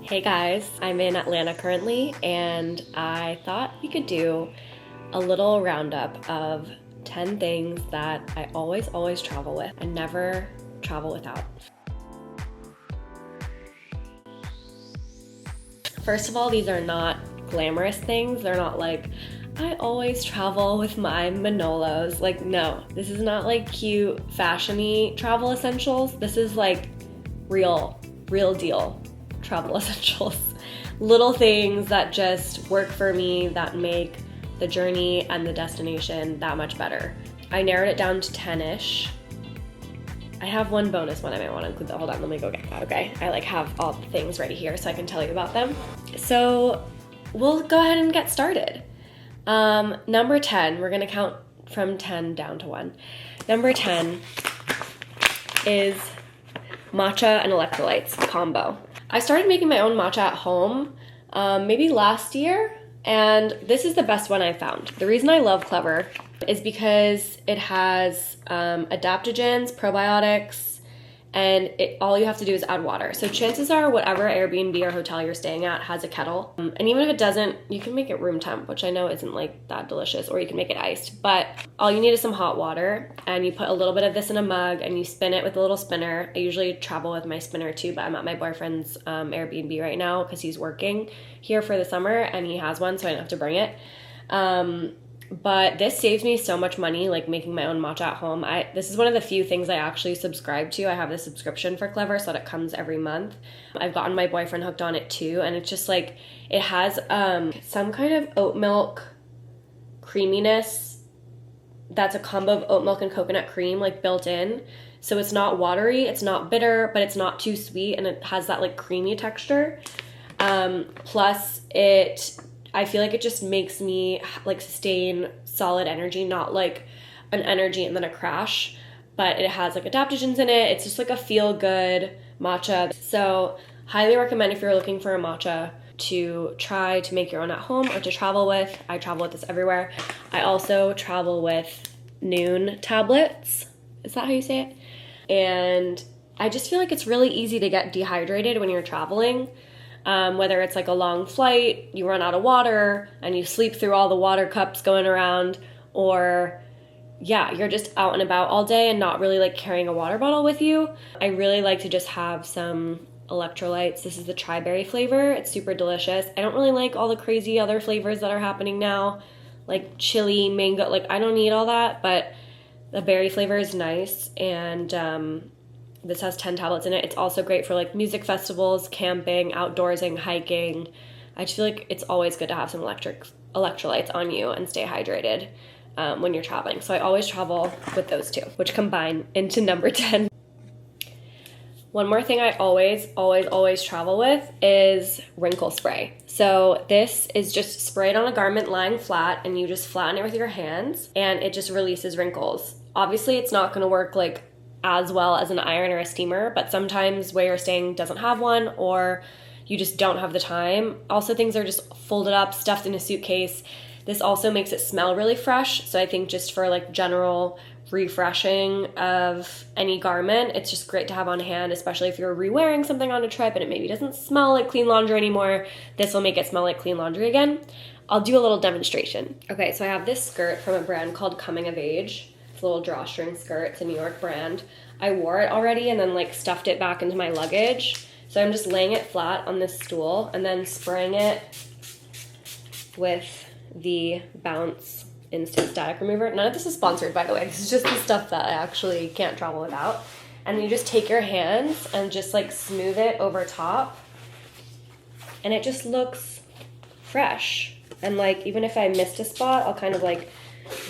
Hey guys, I'm in Atlanta currently, and I thought we could do a little roundup of 10 things that I always travel with and never travel without. First of all, these are not glamorous things. They're not like, I always travel with my Manolos. Like, no, this is not like cute, fashion-y travel essentials. This is like real deal travel essentials. Little things that just work for me, that make the journey and the destination that much better. I narrowed it down to 10-ish. I have one bonus one I might want to include. Hold on, let me go get that, okay? I have all the things ready here so I can tell you about them. So we'll go ahead and get started. Number 10, we're gonna count from 10 down to 1. Number 10 is matcha and electrolytes combo. I started making my own matcha at home maybe last year, and this is the best one I found. The reason I love Clever is because it has adaptogens, probiotics, and all you have to do is add water. So chances are whatever Airbnb or hotel you're staying at has a kettle. And even if it doesn't, you can make it room temp, which I know isn't like that delicious, or you can make it iced. But all you need is some hot water, and you put a little bit of this in a mug and you spin it with a little spinner. I usually travel with my spinner too, but I'm at my boyfriend's Airbnb right now because he's working here for the summer and he has one, so I don't have to bring it. But this saves me so much money, like making my own matcha at home. This is one of the few things I actually subscribe to. I have the subscription for Clever so that it comes every month. I've gotten my boyfriend hooked on it too, and it's just like, it has some kind of oat milk creaminess that's a combo of oat milk and coconut cream like built in. So it's not watery, it's not bitter, but it's not too sweet, and it has that like creamy texture. Plus I feel like it just makes me like sustain solid energy, not like an energy and then a crash, but it has like adaptogens in it. It's just like a feel-good matcha. So highly recommend if you're looking for a matcha to try to make your own at home or to travel with. I travel with this everywhere. I also travel with Noon tablets. Is that how you say it? And I just feel like it's really easy to get dehydrated when you're traveling. Whether it's like a long flight, you run out of water and you sleep through all the water cups going around, or yeah, you're just out and about all day and not really like carrying a water bottle with you. I really like to just have some electrolytes. This is the tri-berry flavor. It's super delicious. I don't really like all the crazy other flavors that are happening now, like chili, mango. Like, I don't need all that, but the berry flavor is nice, and this has 10 tablets in it. It's also great for like music festivals, camping, outdoorsing, hiking. I just feel like it's always good to have some electrolytes on you and stay hydrated when you're traveling. So I always travel with those two, which combine into number 10. One more thing I always travel with is wrinkle spray. So this is just sprayed on a garment lying flat, and you just flatten it with your hands, and it just releases wrinkles. Obviously, it's not gonna work like as well as an iron or a steamer, but sometimes where you're staying doesn't have one, or you just don't have the time. Also, things are just folded up, stuffed in a suitcase. This also makes it smell really fresh, so I think just for like general refreshing of any garment, it's just great to have on hand, especially if you're re-wearing something on a trip and it maybe doesn't smell like clean laundry anymore. This will make it smell like clean laundry again. I'll do a little demonstration. Okay, so I have this skirt from a brand called Coming of Age. It's a little drawstring skirt. It's a New York brand. I wore it already and then like stuffed it back into my luggage. So I'm just laying it flat on this stool and then spraying it with the Bounce Instant Static Remover. None of this is sponsored, by the way. This is just the stuff that I actually can't travel without. And you just take your hands and just like smooth it over top, and it just looks fresh. And like, even if I missed a spot, I'll kind of like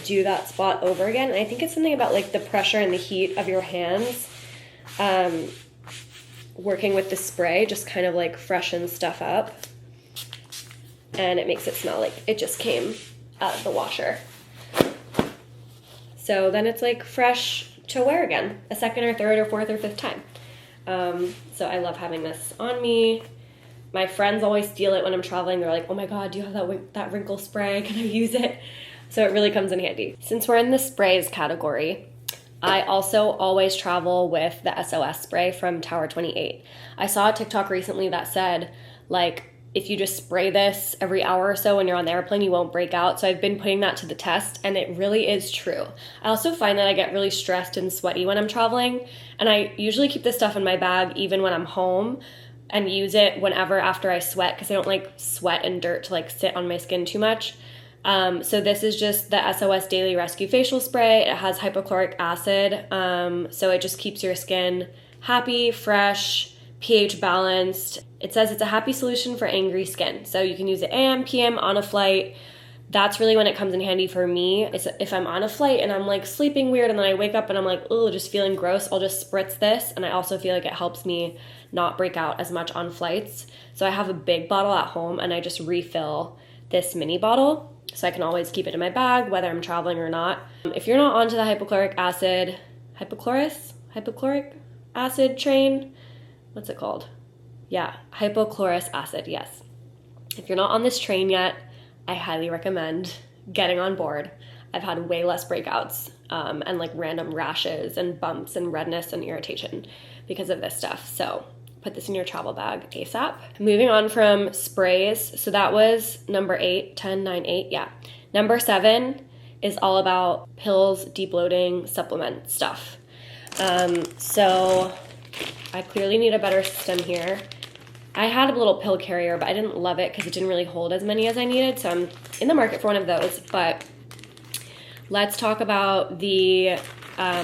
do that spot over again. And I think it's something about like the pressure and the heat of your hands working with the spray just kind of like freshens stuff up, and it makes it smell like it just came out of the washer. So then it's like fresh to wear again a second or third or fourth or fifth time. So I love having this on me. My friends always steal it when I'm traveling. They're like, oh my God, do you have that wrinkle spray? Can I use it? So it really comes in handy. Since we're in the sprays category, I also always travel with the SOS spray from Tower 28. I saw a TikTok recently that said, like, if you just spray this every hour or so when you're on the airplane, you won't break out. So I've been putting that to the test, and it really is true. I also find that I get really stressed and sweaty when I'm traveling, and I usually keep this stuff in my bag even when I'm home and use it whenever after I sweat, because I don't like sweat and dirt to like sit on my skin too much. So this is just the SOS Daily Rescue Facial Spray. It has hypochloric acid, so it just keeps your skin happy, fresh, pH balanced. It says it's a happy solution for angry skin. So you can use it AM, PM, on a flight. That's really when it comes in handy for me. It's if I'm on a flight and I'm like sleeping weird and then I wake up and I'm like, oh, just feeling gross, I'll just spritz this. And I also feel like it helps me not break out as much on flights. So I have a big bottle at home and I just refill this mini bottle. So I can always keep it in my bag, whether I'm traveling or not. If you're not onto the hypochloric acid train, what's it called? Yeah, hypochlorous acid, yes. If you're not on this train yet, I highly recommend getting on board. I've had way less breakouts and like random rashes and bumps and redness and irritation because of this stuff. So put this in your travel bag ASAP. Moving on from sprays. So that was number 8, 10, 9, 8, yeah. Number 7 is all about pills, deep bloating, supplement stuff. So I clearly need a better system here. I had a little pill carrier, but I didn't love it because it didn't really hold as many as I needed. So I'm in the market for one of those. But let's talk about the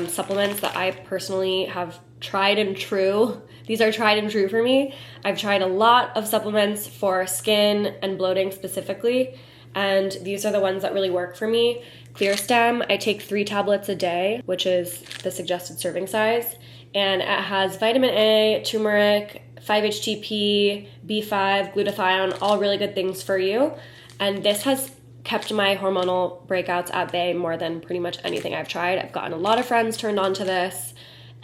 supplements that I personally have tried and true. These are tried and true for me. I've tried a lot of supplements for skin and bloating specifically, and these are the ones that really work for me. Clear Stem, I take 3 tablets a day, which is the suggested serving size, and it has vitamin A, turmeric, 5-HTP, B5, glutathione, all really good things for you. And this has kept my hormonal breakouts at bay more than pretty much anything I've tried. I've gotten a lot of friends turned on to this.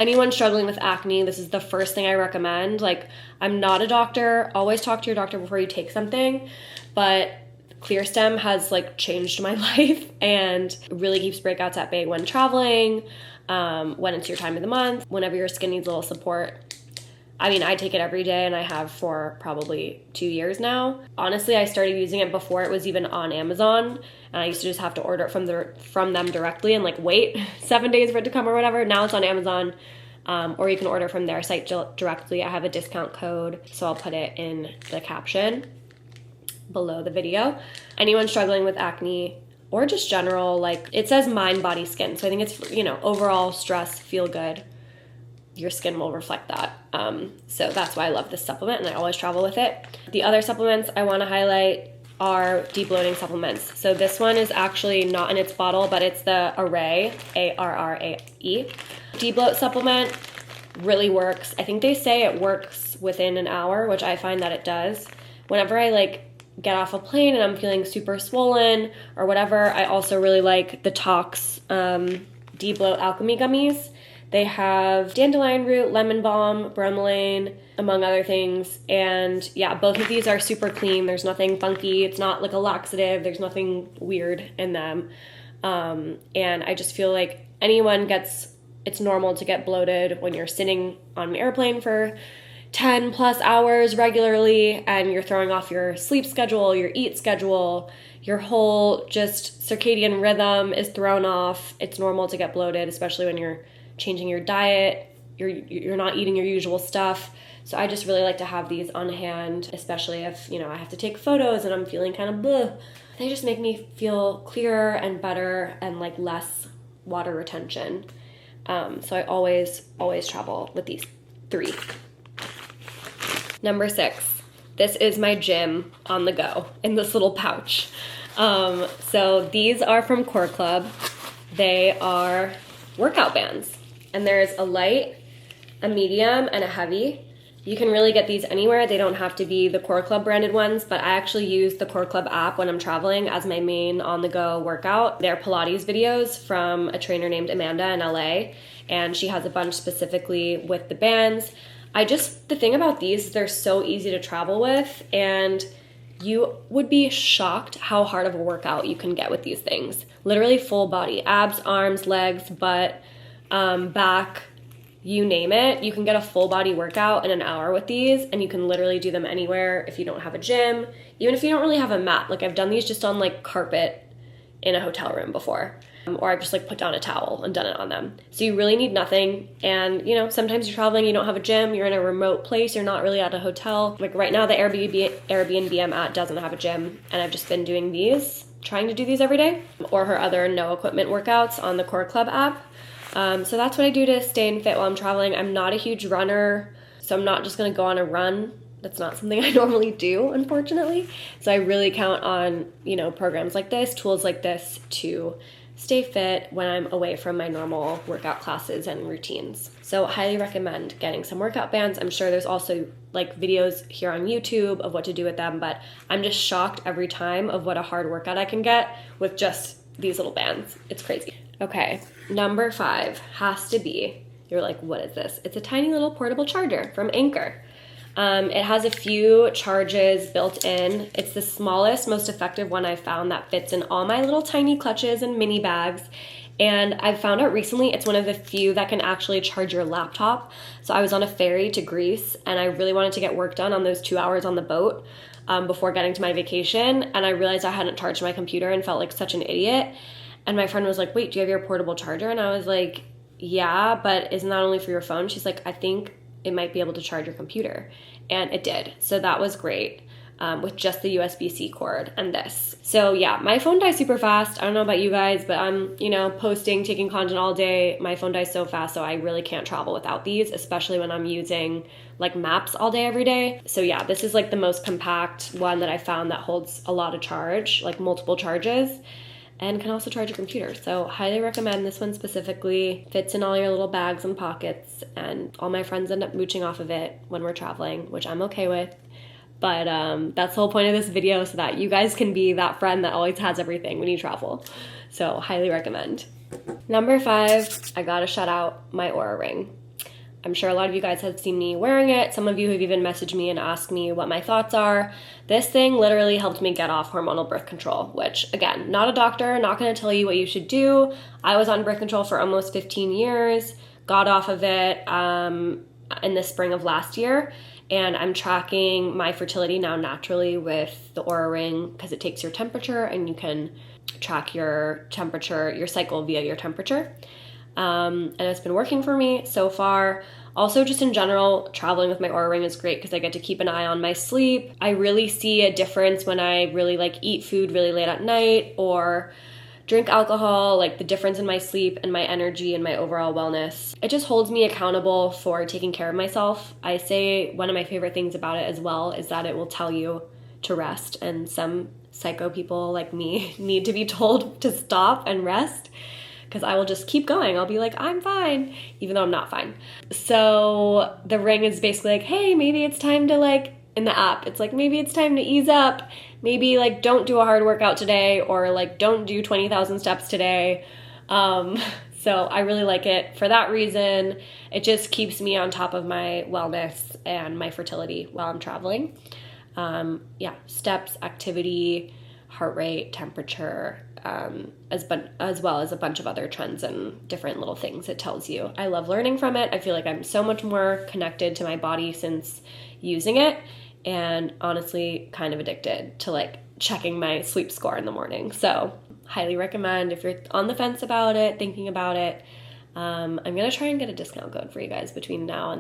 Anyone struggling with acne, this is the first thing I recommend. Like, I'm not a doctor. Always talk to your doctor before you take something. But Clear Stem has like changed my life and really keeps breakouts at bay when traveling, when it's your time of the month, whenever your skin needs a little support. I mean, I take it every day and I have for probably 2 years now. Honestly, I started using it before it was even on Amazon, and I used to just have to order it from them directly and like wait 7 days for it to come or whatever. Now it's on Amazon, or you can order from their site directly. I have a discount code, so I'll put it in the caption below the video. Anyone struggling with acne or just general, like, it says mind, body, skin. So I think it's, overall stress, feel good. Your skin will reflect that. So that's why I love this supplement and I always travel with it. The other supplements I want to highlight are deep bloating supplements. So this one is actually not in its bottle, but it's the Arrae, A-R-R-A-E. Deep bloat supplement really works. I think they say it works within an hour, which I find that it does. Whenever I get off a plane and I'm feeling super swollen or whatever, I also really like the Tox Deep Bloat Alchemy Gummies. They have dandelion root, lemon balm, bromelain, among other things. And yeah, both of these are super clean. There's nothing funky. It's not like a laxative. There's nothing weird in them. And I just feel like it's normal to get bloated when you're sitting on an airplane for 10 plus hours regularly and you're throwing off your sleep schedule, your eat schedule, your whole just circadian rhythm is thrown off. It's normal to get bloated, especially when you're changing your diet, you're not eating your usual stuff. So I just really like to have these on hand, especially if, I have to take photos and I'm feeling kind of bleh. They just make me feel clearer and better and less water retention. So I always travel with these 3. Number 6, this is my gym on the go in this little pouch. So these are from Core Club. They are workout bands. And there's a light, a medium, and a heavy. You can really get these anywhere. They don't have to be the Core Club branded ones, but I actually use the Core Club app when I'm traveling as my main on-the-go workout. They're Pilates videos from a trainer named Amanda in LA, and she has a bunch specifically with the bands. The thing about these, they're so easy to travel with, and you would be shocked how hard of a workout you can get with these things. Literally full body, abs, arms, legs, butt, back, you name it. You can get a full body workout in an hour with these, and you can literally do them anywhere if you don't have a gym, even if you don't really have a mat. Like I've done these just on like carpet in a hotel room before, or I've just like put down a towel and done it on them. So you really need nothing. And you know, sometimes you're traveling, you don't have a gym, you're in a remote place, you're not really at a hotel. Like right now, the Airbnb I'm at doesn't have a gym, and I've just been doing these, trying to do these every day, or her other no equipment workouts on the Core Club app. So that's what I do to stay in fit while I'm traveling. I'm not a huge runner, so I'm not just gonna go on a run. That's not something I normally do, unfortunately. So I really count on, you know, programs like this, tools like this to stay fit when I'm away from my normal workout classes and routines. So highly recommend getting some workout bands. I'm sure there's also like videos here on YouTube of what to do with them, but I'm just shocked every time of what a hard workout I can get with just these little bands. It's crazy. Okay, number 5 has to be, you're like, what is this? It's a tiny little portable charger from Anchor. It has a few charges built in. It's the smallest, most effective one I've found that fits in all my little tiny clutches and mini bags. And I've found out recently it's one of the few that can actually charge your laptop. So I was on a ferry to Greece, and I really wanted to get work done on those 2 hours on the boat before getting to my vacation. And I realized I hadn't charged my computer and felt like such an idiot. And my friend was like, wait, do you have your portable charger? And I was like, yeah, but isn't that only for your phone? She's like, I think it might be able to charge your computer. And it did. So that was great with just the USB-C cord and this. So yeah, my phone dies super fast. I don't know about you guys, but I'm, you know, posting, taking content all day. My phone dies so fast, so I really can't travel without these, especially when I'm using like maps all day, every day. So yeah, this is like the most compact one that I found that holds a lot of charge, like multiple charges, and can also charge your computer. So highly recommend this one specifically. Fits in all your little bags and pockets, and all my friends end up mooching off of it when we're traveling, which I'm okay with. But that's the whole point of this video, so that you guys can be that friend that always has everything when you travel. So highly recommend. Number 5, I gotta shout out my Oura Ring. I'm sure a lot of you guys have seen me wearing it. Some of you have even messaged me and asked me what my thoughts are. This thing literally helped me get off hormonal birth control, which again, not a doctor, not gonna tell you what you should do. I was on birth control for almost 15 years, got off of it in the spring of last year, and I'm tracking my fertility now naturally with the Oura Ring because it takes your temperature, and you can track your temperature, your cycle via your temperature. And it's been working for me so far. Also, just in general, traveling with my Oura Ring is great because I get to keep an eye on my sleep. I really see a difference when I really like eat food really late at night or drink alcohol, like the difference in my sleep and my energy and my overall wellness. It just holds me accountable for taking care of myself. I say one of my favorite things about it as well is that it will tell you to rest, and some psycho people like me need to be told to stop and rest, because I will just keep going. I'll be like, I'm fine, even though I'm not fine. So the ring is basically like, hey, maybe it's time to like, in the app, it's like, maybe it's time to ease up. Maybe like don't do a hard workout today, or like don't do 20,000 steps today. So I really like it for that reason. It just keeps me on top of my wellness and my fertility while I'm traveling. Yeah, steps, activity, heart rate, temperature, as well as a bunch of other trends and different little things it tells you. I love learning from it. I feel like I'm so much more connected to my body since using it, and honestly kind of addicted to like checking my sleep score in the morning. So highly recommend if you're on the fence about it, thinking about it. I'm gonna try and get a discount code for you guys between now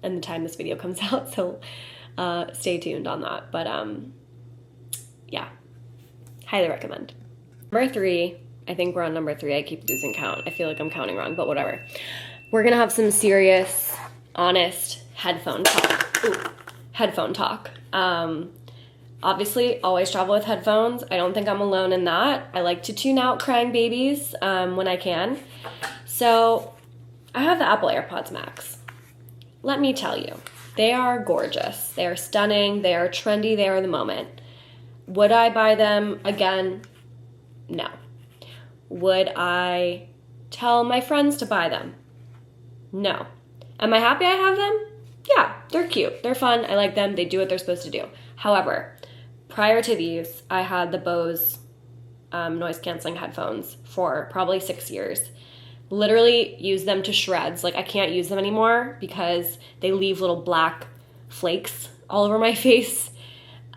and the time this video comes out, so stay tuned on that. But yeah, highly recommend. Number 3, I think we're on number 3. I keep losing count. I feel like I'm counting wrong, but whatever. We're gonna have some serious, honest headphone talk. Ooh, headphone talk. Obviously, always travel with headphones. I don't think I'm alone in that. I like to tune out crying babies when I can. So I have the Apple AirPods Max. Let me tell you, they are gorgeous. They are stunning. They are trendy. They are the moment. Would I buy them again? No. Would I tell my friends to buy them? No. Am I happy I have them? Yeah, they're cute. They're fun. I like them. They do what they're supposed to do. However, prior to these, I had the Bose noise canceling headphones for probably 6 years. literally use them to shreds. Like I can't use them anymore because they leave little black flakes all over my face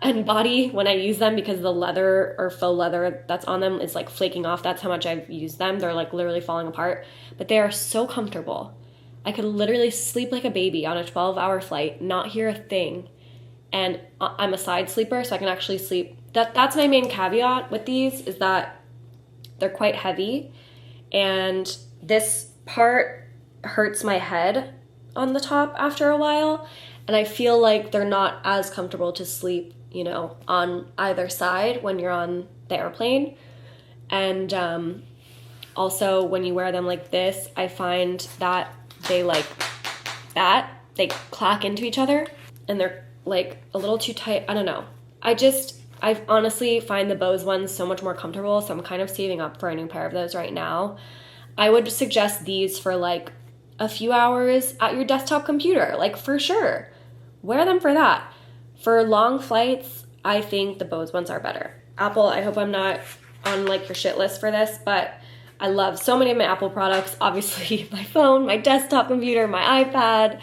and body when I use them, because the leather or faux leather that's on them is like flaking off. That's how much I've used them. They're like literally falling apart, but they are so comfortable. I could literally sleep like a baby on a 12-hour flight, not hear a thing. And I'm a side sleeper, so I can actually sleep. That's my main caveat with these, is that they're quite heavy, and this part hurts my head on the top after a while, and I feel like they're not as comfortable to sleep, you know, on either side when you're on the airplane. And also when you wear them like this, I find that they clack into each other, and they're like a little too tight. I don't know. I honestly find the Bose ones so much more comfortable, so I'm kind of saving up for a new pair of those right now. I would suggest these for like a few hours at your desktop computer, like for sure. Wear them for that. For long flights, I think the Bose ones are better. Apple, I hope I'm not on like your shit list for this, but I love so many of my Apple products. Obviously, my phone, my desktop computer, my iPad.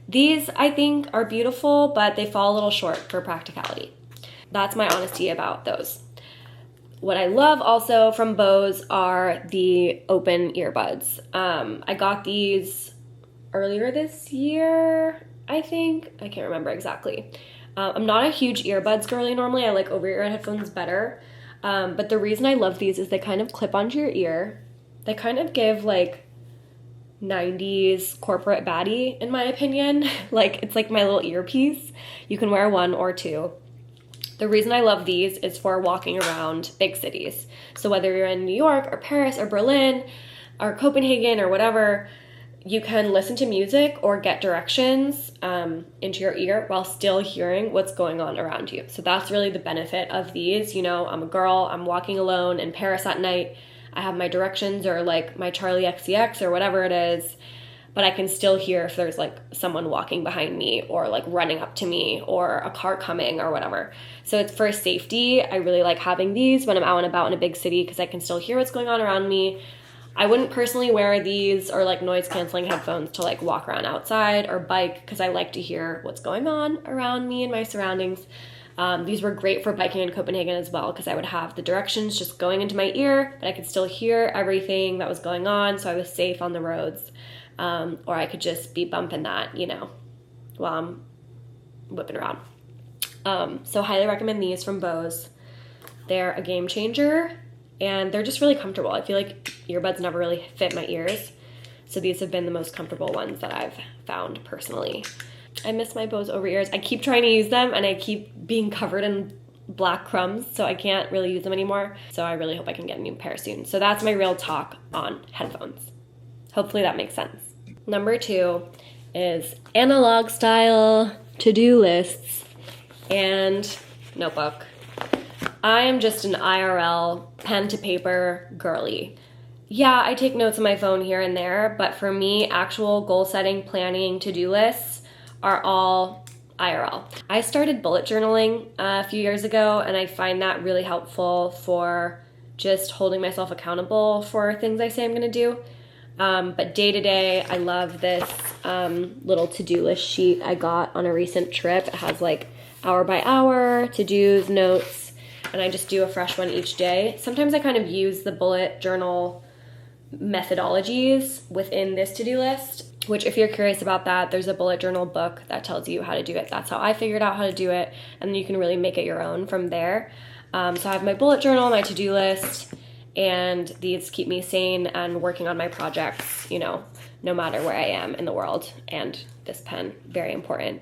These, I think, are beautiful, but they fall a little short for practicality. That's my honesty about those. What I love also from Bose are the open earbuds. I got these earlier this year, I think. I can't remember exactly. I'm not a huge earbuds girly normally. I like over-ear headphones better. But the reason I love these is they kind of clip onto your ear. They kind of give like 90s corporate baddie, in my opinion. Like, it's like my little earpiece. You can wear one or two. The reason I love these is for walking around big cities. So whether you're in New York or Paris or Berlin or Copenhagen or whatever, you can listen to music or get directions into your ear while still hearing what's going on around you. So that's really the benefit of these. You know, I'm a girl, I'm walking alone in Paris at night. I have my directions or like my Charlie XCX or whatever it is, but I can still hear if there's like someone walking behind me or like running up to me or a car coming or whatever. So it's for safety. I really like having these when I'm out and about in a big city because I can still hear what's going on around me. I wouldn't personally wear these or like noise canceling headphones to like walk around outside or bike, because I like to hear what's going on around me and my surroundings. These were great for biking in Copenhagen as well, because I would have the directions just going into my ear, but I could still hear everything that was going on, so I was safe on the roads. Or I could just be bumping that, you know, while I'm whipping around. So highly recommend these from Bose. They're a game changer, and they're just really comfortable. I feel like earbuds never really fit my ears, so these have been the most comfortable ones that I've found personally. I miss my Bose over ears. I keep trying to use them, and I keep being covered in black crumbs, so I can't really use them anymore. So I really hope I can get a new pair soon. So that's my real talk on headphones. Hopefully that makes sense. Number 2 is analog style to-do lists and notebook. I am just an IRL pen to paper girly. Yeah, I take notes on my phone here and there, but for me, actual goal setting, planning, to-do lists are all IRL. I started bullet journaling a few years ago, and I find that really helpful for just holding myself accountable for things I say I'm gonna do. But day to day, I love this little to-do list sheet I got on a recent trip. It has like hour by hour, to-dos, notes, and I just do a fresh one each day. Sometimes I kind of use the bullet journal methodologies within this to-do list, which if you're curious about that, there's a bullet journal book that tells you how to do it. That's how I figured out how to do it, and then you can really make it your own from there. So I have my bullet journal, my to-do list, and these keep me sane and working on my projects, you know, no matter where I am in the world. And this pen, very important.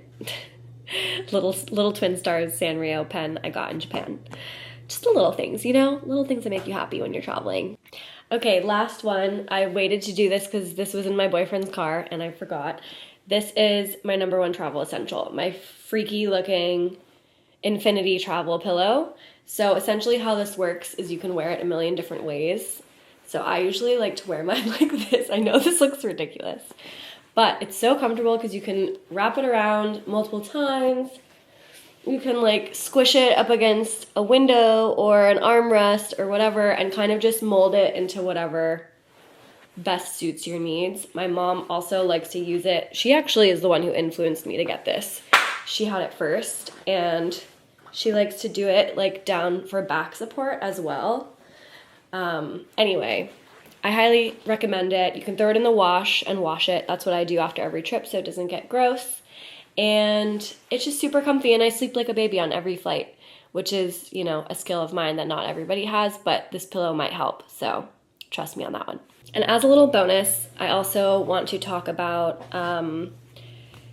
little Twin Stars Sanrio pen I got in Japan. Just the little things, you know, little things that make you happy when you're traveling. Okay, last one. I waited to do this because this was in my boyfriend's car and I forgot. This is my number 1 travel essential, my freaky looking infinity travel pillow. So essentially how this works is you can wear it a million different ways. So I usually like to wear mine like this. I know this looks ridiculous, but it's so comfortable because you can wrap it around multiple times. You can like squish it up against a window or an armrest or whatever and kind of just mold it into whatever best suits your needs. My mom also likes to use it. She actually is the one who influenced me to get this. She had it first, and she likes to do it like down for back support as well. Anyway, I highly recommend it. You can throw it in the wash and wash it. That's what I do after every trip so it doesn't get gross. And it's just super comfy, and I sleep like a baby on every flight, which is, you know, a skill of mine that not everybody has, but this pillow might help. So trust me on that one. And as a little bonus, I also want to talk about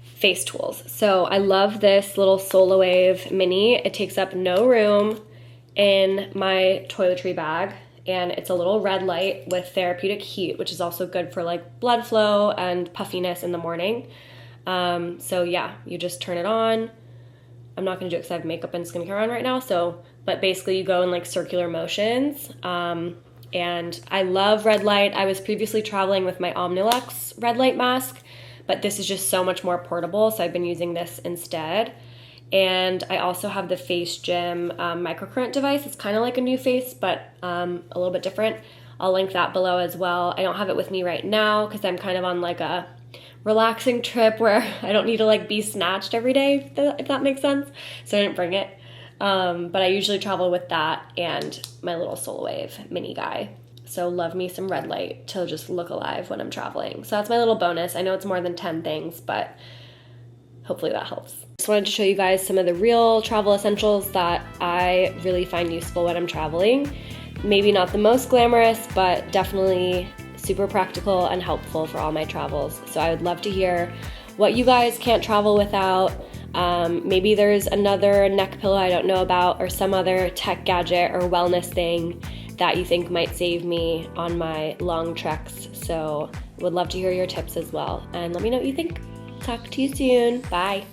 face tools. So I love this little SolaWave Mini. It takes up no room in my toiletry bag, and it's a little red light with therapeutic heat, which is also good for like blood flow and puffiness in the morning. So yeah, you just turn it on. I'm not gonna do it because I have makeup and skincare on right now, but basically you go in like circular motions. And I love red light. I was previously traveling with my Omnilux red light mask, but this is just so much more portable, so I've been using this instead. And I also have the Face Gym microcurrent device. It's kind of like a new face, but a little bit different. I'll link that below as well. I don't have it with me right now because I'm kind of on like a relaxing trip where I don't need to like be snatched every day, if that makes sense. So I didn't bring it. But I usually travel with that and my little SolaWave Mini guy. So love me some red light to just look alive when I'm traveling. So that's my little bonus. I know it's more than 10 things, but hopefully that helps. Just wanted to show you guys some of the real travel essentials that I really find useful when I'm traveling. Maybe not the most glamorous, but definitely super practical and helpful for all my travels. So I would love to hear what you guys can't travel without. Maybe there's another neck pillow I don't know about, or some other tech gadget or wellness thing that you think might save me on my long treks. So would love to hear your tips as well. And let me know what you think. Talk to you soon. Bye.